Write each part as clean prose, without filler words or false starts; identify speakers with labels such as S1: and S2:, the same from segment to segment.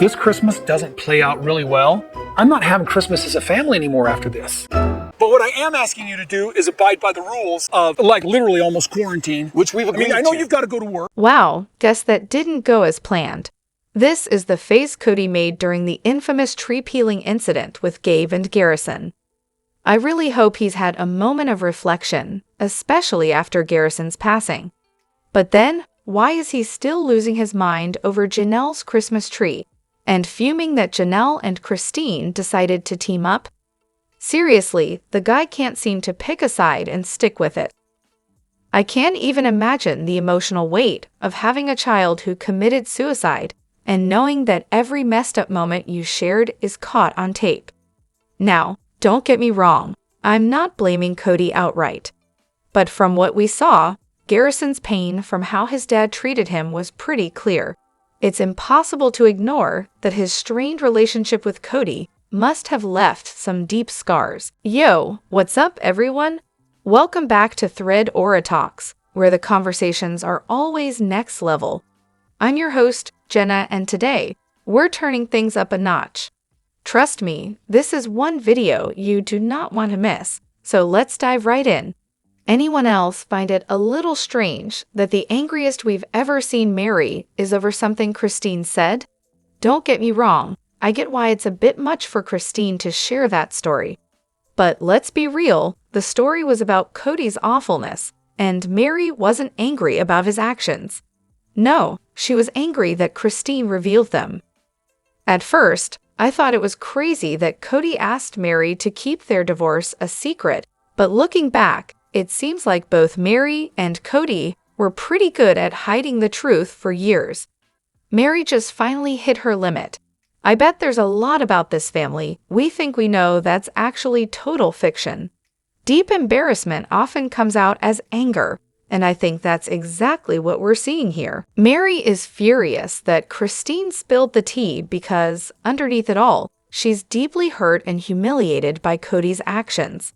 S1: this Christmas doesn't play out really well, I'm not having Christmas as a family anymore after this. But what I am asking you to do is abide by the rules of, like, literally almost quarantine, which we've agreed to. I know you've got to go to work.
S2: Wow, guess that didn't go as planned. This is the face Kody made during the infamous tree peeling incident with Gabe and Garrison. I really hope he's had a moment of reflection, especially after Garrison's passing. But then, why is he still losing his mind over Janelle's Christmas tree and fuming that Janelle and Christine decided to team up? Seriously, the guy can't seem to pick a side and stick with it. I can't even imagine the emotional weight of having a child who committed suicide and knowing that every messed up moment you shared is caught on tape. Now, don't get me wrong, I'm not blaming Kody outright. But from what we saw, Garrison's pain from how his dad treated him was pretty clear. It's impossible to ignore that his strained relationship with Kody must have left some deep scars. Yo, what's up everyone? Welcome back to ThreadoraTalks, where the conversations are always next level. I'm your host, Jenna, and today, we're turning things up a notch. Trust me, this is one video you do not want to miss, so let's dive right in. Anyone else find it a little strange that the angriest we've ever seen Mary is over something Christine said? Don't get me wrong, I get why it's a bit much for Christine to share that story. But let's be real, the story was about Kody's awfulness, and Mary wasn't angry about his actions. No, she was angry that Christine revealed them. At first, I thought it was crazy that Kody asked Mary to keep their divorce a secret, but looking back, it seems like both Mary and Kody were pretty good at hiding the truth for years. Mary just finally hit her limit. I bet there's a lot about this family we think we know that's actually total fiction. Deep embarrassment often comes out as anger, and I think that's exactly what we're seeing here. Mary is furious that Christine spilled the tea because, underneath it all, she's deeply hurt and humiliated by Kody's actions.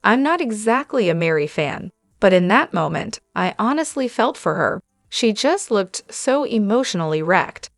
S2: I'm not exactly a Mary fan, but in that moment, I honestly felt for her. She just looked so emotionally wrecked.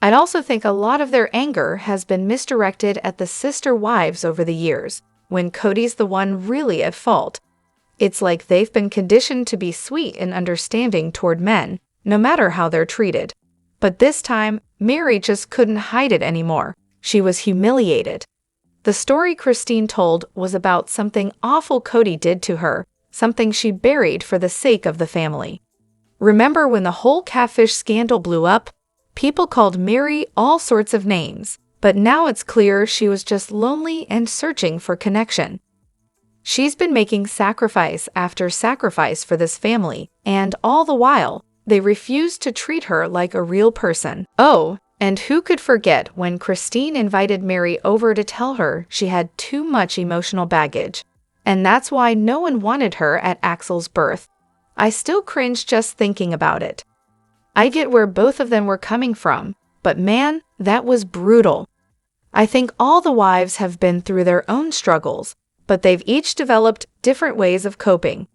S2: I'd also think a lot of their anger has been misdirected at the sister wives over the years, when Kody's the one really at fault. It's like they've been conditioned to be sweet and understanding toward men, no matter how they're treated. But this time, Mary just couldn't hide it anymore. She was humiliated. The story Christine told was about something awful Kody did to her, something she buried for the sake of the family. Remember when the whole catfish scandal blew up? People called Mary all sorts of names, but now it's clear she was just lonely and searching for connection. She's been making sacrifice after sacrifice for this family, and all the while, they refused to treat her like a real person. Oh, and who could forget when Christine invited Mary over to tell her she had too much emotional baggage, and that's why no one wanted her at Axel's birth. I still cringe just thinking about it. I get where both of them were coming from, but man, that was brutal. I think all the wives have been through their own struggles, but they've each developed different ways of coping.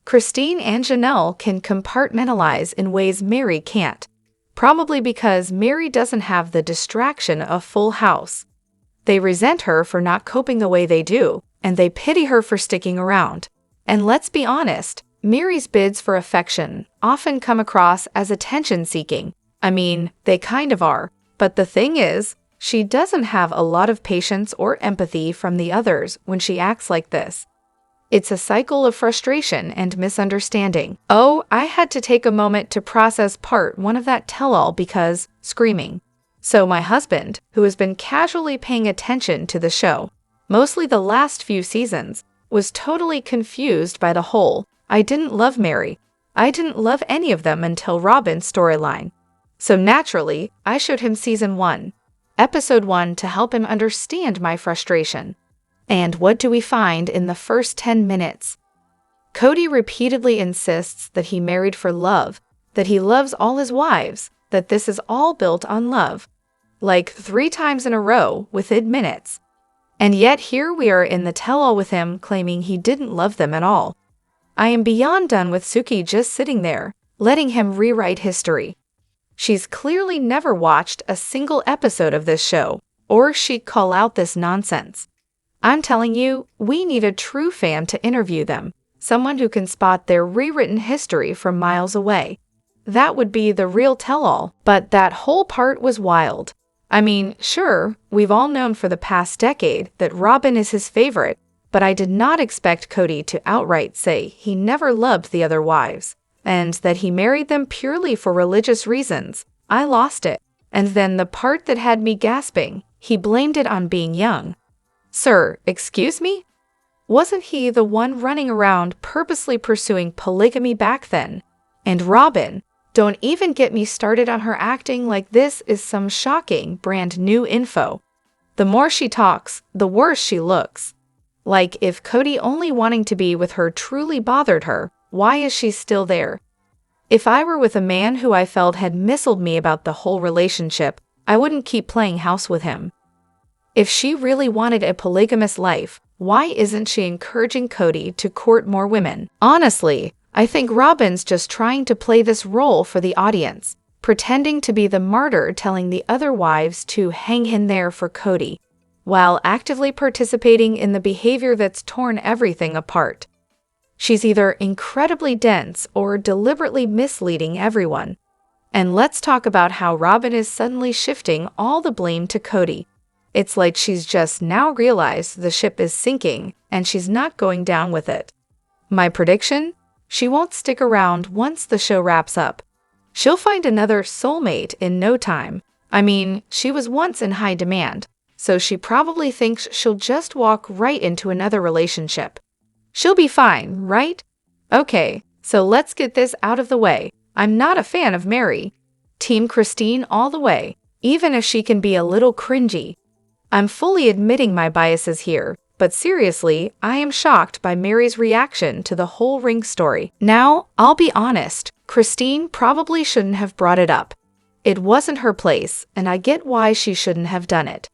S2: Christine and Janelle can compartmentalize in ways Mary can't, probably because Mary doesn't have the distraction of Full House. They resent her for not coping the way they do, and they pity her for sticking around. And let's be honest, Mary's bids for affection often come across as attention-seeking. I mean, they kind of are. But the thing is, she doesn't have a lot of patience or empathy from the others when she acts like this. It's a cycle of frustration and misunderstanding. Oh, I had to take a moment to process part one of that tell-all because screaming. So my husband, who has been casually paying attention to the show, mostly the last few seasons, was totally confused by the whole "I didn't love Mary. I didn't love any of them until Robin's" storyline. So naturally, I showed him season 1, episode 1 to help him understand my frustration. And what do we find in the first 10 minutes? Kody repeatedly insists that he married for love, that he loves all his wives, that this is all built on love. Like 3 times in a row within minutes. And yet here we are in the tell-all with him claiming he didn't love them at all. I am beyond done with Suki just sitting there, letting him rewrite history. She's clearly never watched a single episode of this show, or she'd call out this nonsense. I'm telling you, we need a true fan to interview them, someone who can spot their rewritten history from miles away. That would be the real tell-all, but that whole part was wild. I mean, sure, we've all known for the past decade that Robin is his favorite, but I did not expect Kody to outright say he never loved the other wives, and that he married them purely for religious reasons. I lost it. And then the part that had me gasping, he blamed it on being young. Sir, excuse me? Wasn't he the one running around purposely pursuing polygamy back then? And Robin, don't even get me started on her acting like this is some shocking, brand new info. The more she talks, the worse she looks. Like if Kody only wanting to be with her truly bothered her, why is she still there? If I were with a man who I felt had missiled me about the whole relationship, I wouldn't keep playing house with him. If she really wanted a polygamous life, why isn't she encouraging Kody to court more women? Honestly, I think Robin's just trying to play this role for the audience, pretending to be the martyr telling the other wives to hang in there for Kody, while actively participating in the behavior that's torn everything apart. She's either incredibly dense or deliberately misleading everyone. And let's talk about how Robin is suddenly shifting all the blame to Kody. It's like she's just now realized the ship is sinking and she's not going down with it. My prediction? She won't stick around once the show wraps up. She'll find another soulmate in no time. I mean, she was once in high demand, so she probably thinks she'll just walk right into another relationship. She'll be fine, right? Okay, so let's get this out of the way. I'm not a fan of Mary. Team Christine all the way, even if she can be a little cringy. I'm fully admitting my biases here, but seriously, I am shocked by Mary's reaction to the whole ring story. Now, I'll be honest, Christine probably shouldn't have brought it up. It wasn't her place, and I get why she shouldn't have done it.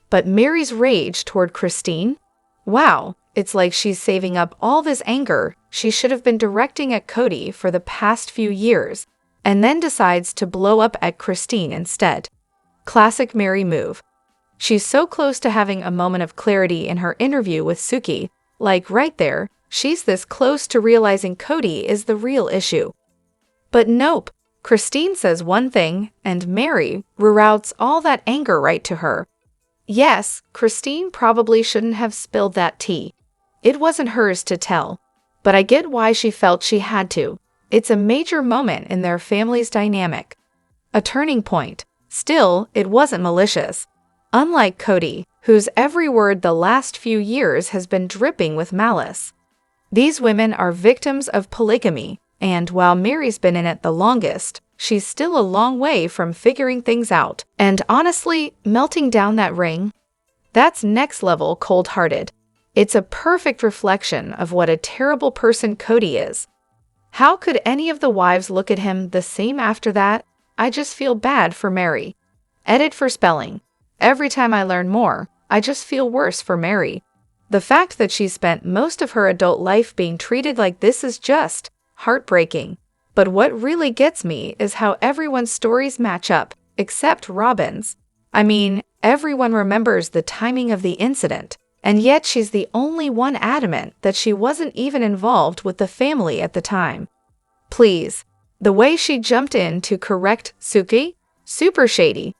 S2: But Mary's rage toward Christine? Wow, it's like she's saving up all this anger she should have been directing at Kody for the past few years, and then decides to blow up at Christine instead. Classic Mary move. She's so close to having a moment of clarity in her interview with Suki, like right there, she's this close to realizing Kody is the real issue. But nope, Christine says one thing, and Mary reroutes all that anger right to her. Yes, Christine probably shouldn't have spilled that tea. It wasn't hers to tell, but I get why she felt she had to. It's a major moment in their family's dynamic. A turning point. Still, it wasn't malicious. Unlike Kody, whose every word the last few years has been dripping with malice. These women are victims of polygamy, and while Mary's been in it the longest, she's still a long way from figuring things out. And honestly, melting down that ring? That's next level cold-hearted. It's a perfect reflection of what a terrible person Kody is. How could any of the wives look at him the same after that? I just feel bad for Mary. Edit for spelling. Every time I learn more, I just feel worse for Mary. The fact that she spent most of her adult life being treated like this is just heartbreaking. But what really gets me is how everyone's stories match up, except Robin's. I mean, everyone remembers the timing of the incident, and yet she's the only one adamant that she wasn't even involved with the family at the time. Please, the way she jumped in to correct Suki? Super shady.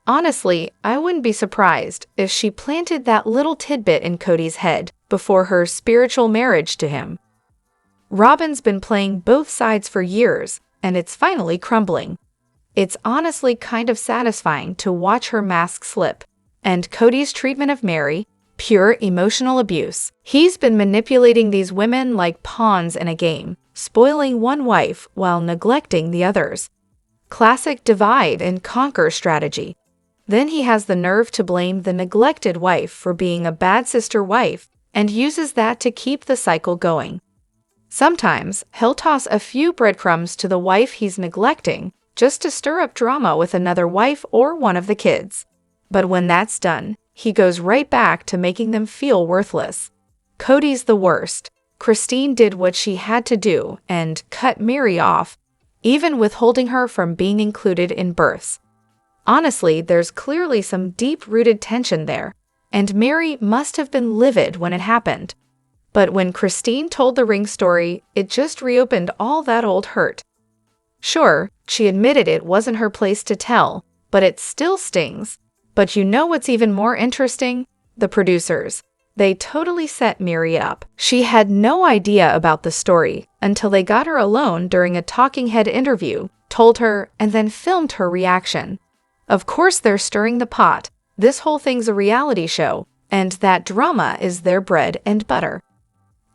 S2: Honestly, I wouldn't be surprised if she planted that little tidbit in Kody's head before her spiritual marriage to him. Robin's been playing both sides for years, and it's finally crumbling. It's honestly kind of satisfying to watch her mask slip. And Kody's treatment of Mary, pure emotional abuse. He's been manipulating these women like pawns in a game, spoiling one wife while neglecting the others. Classic divide and conquer strategy. Then he has the nerve to blame the neglected wife for being a bad sister wife and uses that to keep the cycle going. Sometimes he'll toss a few breadcrumbs to the wife he's neglecting just to stir up drama with another wife or one of the kids. But when that's done, he goes right back to making them feel worthless. Kody's the worst. Christine did what she had to do and cut Mary off. even withholding her from being included in births. Honestly, there's clearly some deep-rooted tension there, and Mary must have been livid when it happened. But when Christine told the ring story, it just reopened all that old hurt. Sure, she admitted it wasn't her place to tell, but it still stings. But you know what's even more interesting? The producers. They totally set Mary up. She had no idea about the story until they got her alone during a talking head interview, told her, and then filmed her reaction. Of course they're stirring the pot. This whole thing's a reality show, and that drama is their bread and butter.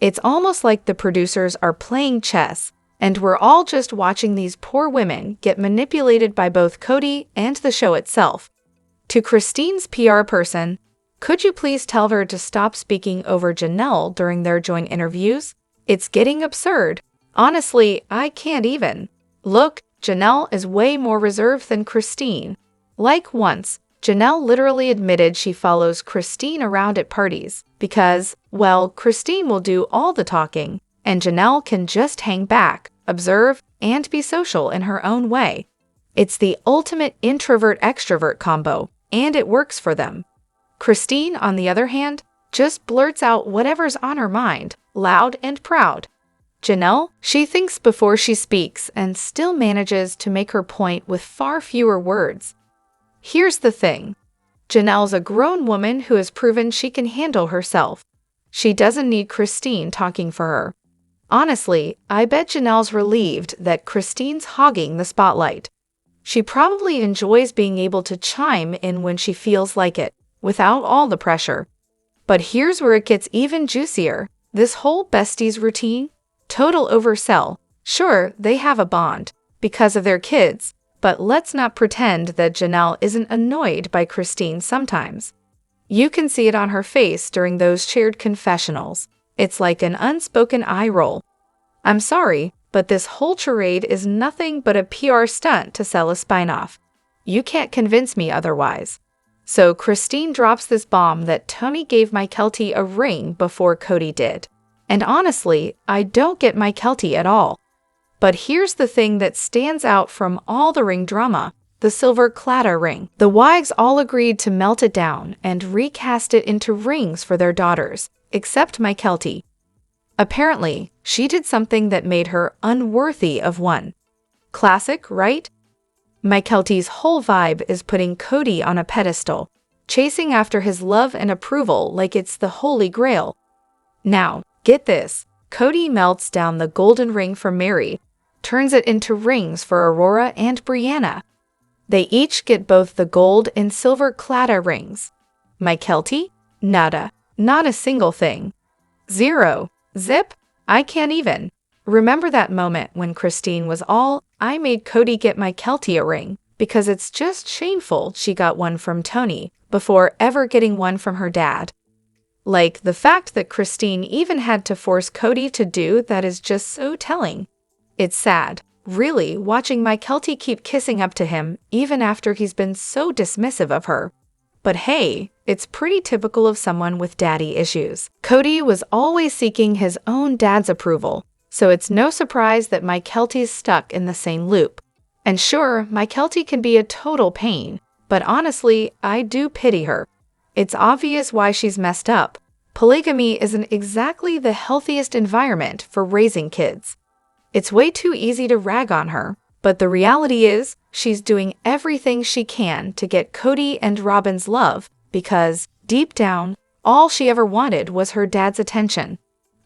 S2: It's almost like the producers are playing chess, and we're all just watching these poor women get manipulated by both Kody and the show itself. To Christine's PR person, could you please tell her to stop speaking over Janelle during their joint interviews? It's getting absurd. Honestly, I can't even. Look, Janelle is way more reserved than Christine. Like once, Janelle literally admitted she follows Christine around at parties because, well, Christine will do all the talking, and Janelle can just hang back, observe, and be social in her own way. It's the ultimate introvert-extrovert combo, and it works for them. Christine, on the other hand, just blurts out whatever's on her mind, loud and proud. Janelle, she thinks before she speaks and still manages to make her point with far fewer words. Here's the thing. Janelle's a grown woman who has proven she can handle herself. She doesn't need Christine talking for her. Honestly, I bet Janelle's relieved that Christine's hogging the spotlight. She probably enjoys being able to chime in when she feels like it, without all the pressure. But here's where it gets even juicier. This whole besties routine? Total oversell. Sure, they have a bond, because of their kids, but let's not pretend that Janelle isn't annoyed by Christine sometimes. You can see it on her face during those shared confessionals. It's like an unspoken eye roll. I'm sorry, but this whole charade is nothing but a PR stunt to sell a spin-off. You can't convince me otherwise. So Christine drops this bomb that Tony gave Mykelti a ring before Kody did. And honestly, I don't get Mykelti at all. But here's the thing that stands out from all the ring drama, the silver claddagh ring. The wives all agreed to melt it down and recast it into rings for their daughters, except Mykelti. Apparently, she did something that made her unworthy of one. Classic, right? Mykelti's whole vibe is putting Kody on a pedestal, chasing after his love and approval like it's the Holy Grail. Now, get this. Kody melts down the golden ring for Mary, turns it into rings for Aurora and Brianna. They each get both the gold and silver claddagh rings. Mykelti? Nada. Not a single thing. Zero. Zip? I can't even. Remember that moment when Christine was all, I made Kody get Mykelti a ring, because it's just shameful she got one from Tony, before ever getting one from her dad. Like, the fact that Christine even had to force Kody to do that is just so telling. It's sad, really, watching Mykelti keep kissing up to him, even after he's been so dismissive of her. But hey, it's pretty typical of someone with daddy issues. Kody was always seeking his own dad's approval, so it's no surprise that Mykelti's stuck in the same loop. And sure, Mykelti can be a total pain, but honestly, I do pity her. It's obvious why she's messed up. Polygamy isn't exactly the healthiest environment for raising kids. It's way too easy to rag on her, but the reality is, she's doing everything she can to get Kody and Robin's love because, deep down, all she ever wanted was her dad's attention.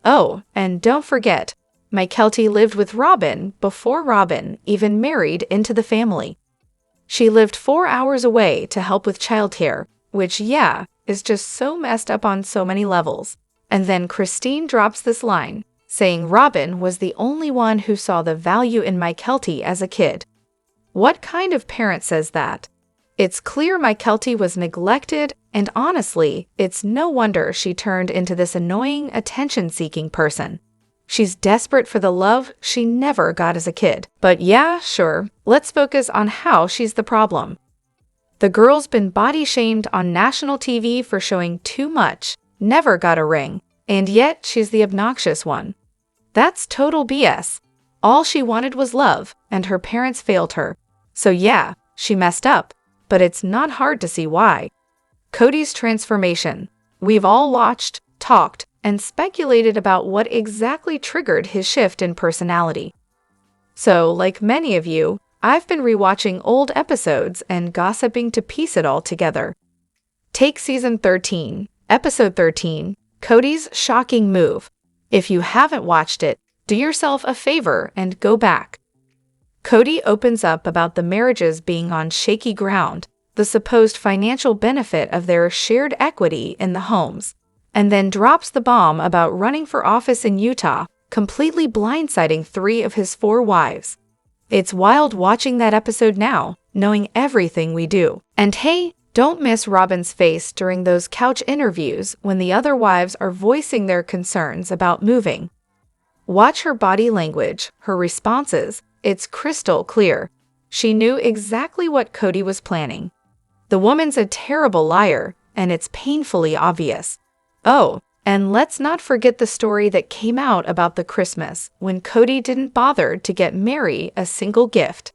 S2: Oh, and don't forget, Mykelti lived with Robin before Robin even married into the family. She lived 4 hours away to help with childcare, which, yeah, is just so messed up on so many levels. And then Christine drops this line, saying Robin was the only one who saw the value in Mykelti as a kid. What kind of parent says that? It's clear Mykelti was neglected, and honestly, it's no wonder she turned into this annoying, attention-seeking person. She's desperate for the love she never got as a kid. But yeah, sure, let's focus on how she's the problem. The girl's been body-shamed on national TV for showing too much, never got a ring, and yet she's the obnoxious one. That's total BS. All she wanted was love, and her parents failed her. So yeah, she messed up, but it's not hard to see why. Kody's transformation. We've all watched, talked, and speculated about what exactly triggered his shift in personality. So, like many of you, I've been rewatching old episodes and gossiping to piece it all together. Take season 13, episode 13, Kody's shocking move. If you haven't watched it, do yourself a favor and go back. Kody opens up about the marriages being on shaky ground, the supposed financial benefit of their shared equity in the homes, and then drops the bomb about running for office in Utah, completely blindsiding 3 of his 4 wives. It's wild watching that episode now, knowing everything we do. And hey, don't miss Robyn's face during those couch interviews when the other wives are voicing their concerns about moving. Watch her body language, her responses. It's crystal clear. She knew exactly what Kody was planning. The woman's a terrible liar, and it's painfully obvious. Oh, and let's not forget the story that came out about the Christmas when Kody didn't bother to get Mary a single gift.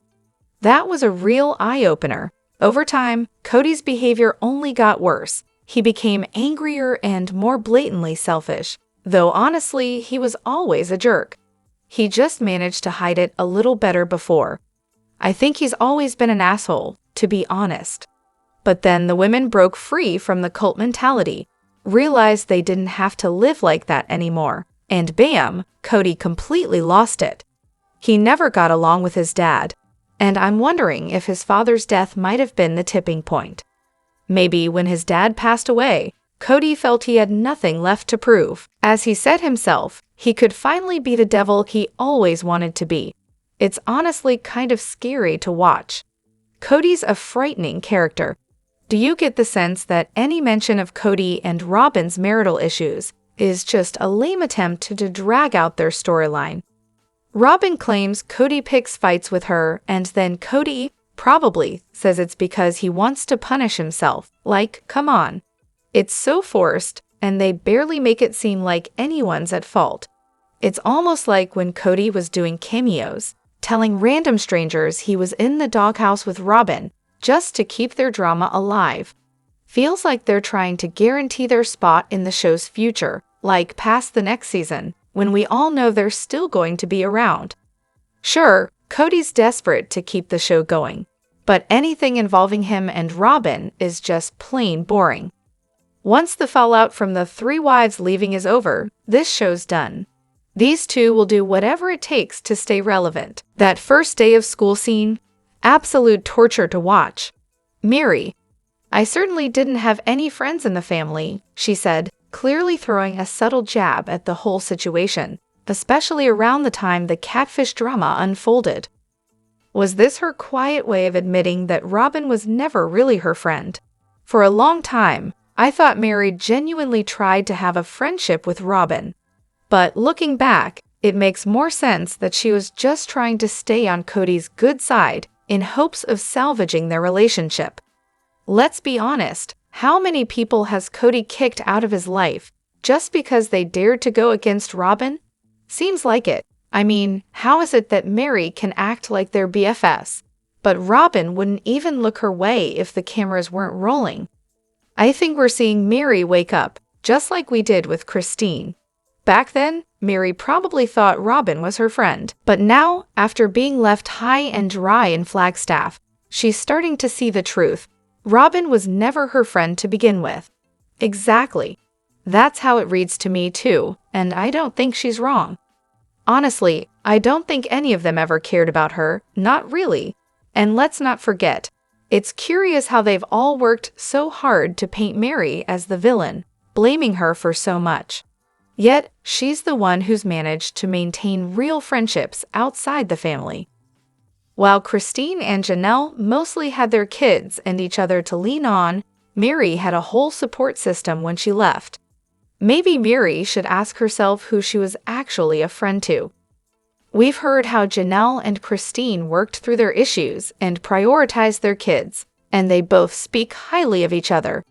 S2: That was a real eye-opener. Over time, Kody's behavior only got worse. He became angrier and more blatantly selfish, though honestly, he was always a jerk. He just managed to hide it a little better before. I think he's always been an asshole, to be honest. But then the women broke free from the cult mentality, realized they didn't have to live like that anymore, and bam, Kody completely lost it. He never got along with his dad, and I'm wondering if his father's death might have been the tipping point. Maybe when his dad passed away, Kody felt he had nothing left to prove. As he said himself, he could finally be the devil he always wanted to be. It's honestly kind of scary to watch. Kody's a frightening character. Do you get the sense that any mention of Kody and Robyn's marital issues is just a lame attempt to drag out their storyline? Robyn claims Kody picks fights with her, and then Kody probably says it's because he wants to punish himself. Like, come on. It's so forced, and they barely make it seem like anyone's at fault. It's almost like when Kody was doing cameos, telling random strangers he was in the doghouse with Robyn, just to keep their drama alive. Feels like they're trying to guarantee their spot in the show's future, like past the next season, when we all know they're still going to be around. Sure, Kody's desperate to keep the show going, but anything involving him and Robyn is just plain boring. Once the fallout from the 3 wives leaving is over, this show's done. These 2 will do whatever it takes to stay relevant. That first day of school scene, absolute torture to watch. Mary, I certainly didn't have any friends in the family, she said, clearly throwing a subtle jab at the whole situation, especially around the time the catfish drama unfolded. Was this her quiet way of admitting that Robyn was never really her friend? For a long time, I thought Mary genuinely tried to have a friendship with Robyn. But looking back, it makes more sense that she was just trying to stay on Kody's good side in hopes of salvaging their relationship. Let's be honest, how many people has Kody kicked out of his life just because they dared to go against Robyn? Seems like it. I mean, how is it that Mary can act like they're BFFs, but Robyn wouldn't even look her way if the cameras weren't rolling? I think we're seeing Mary wake up, just like we did with Christine. Back then, Mary probably thought Robyn was her friend, but now, after being left high and dry in Flagstaff, she's starting to see the truth. Robyn was never her friend to begin with. Exactly. That's how it reads to me too, and I don't think she's wrong. Honestly, I don't think any of them ever cared about her, not really. And let's not forget, it's curious how they've all worked so hard to paint Mary as the villain, blaming her for so much. Yet, she's the one who's managed to maintain real friendships outside the family. While Christine and Janelle mostly had their kids and each other to lean on, Mary had a whole support system when she left. Maybe Mary should ask herself who she was actually a friend to. We've heard how Janelle and Christine worked through their issues and prioritized their kids, and they both speak highly of each other.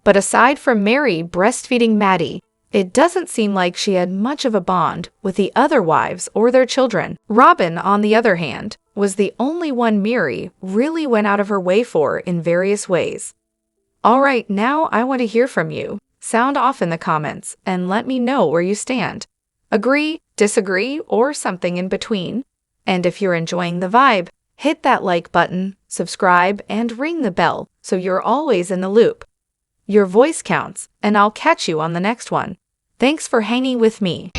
S2: But aside from Mary breastfeeding Maddie, it doesn't seem like she had much of a bond with the other wives or their children. Robyn, on the other hand, was the only one Miri really went out of her way for in various ways. Alright, now I want to hear from you. Sound off in the comments and let me know where you stand. Agree, disagree, or something in between. And if you're enjoying the vibe, hit that like button, subscribe, and ring the bell so you're always in the loop. Your voice counts, and I'll catch you on the next one. Thanks for hanging with me.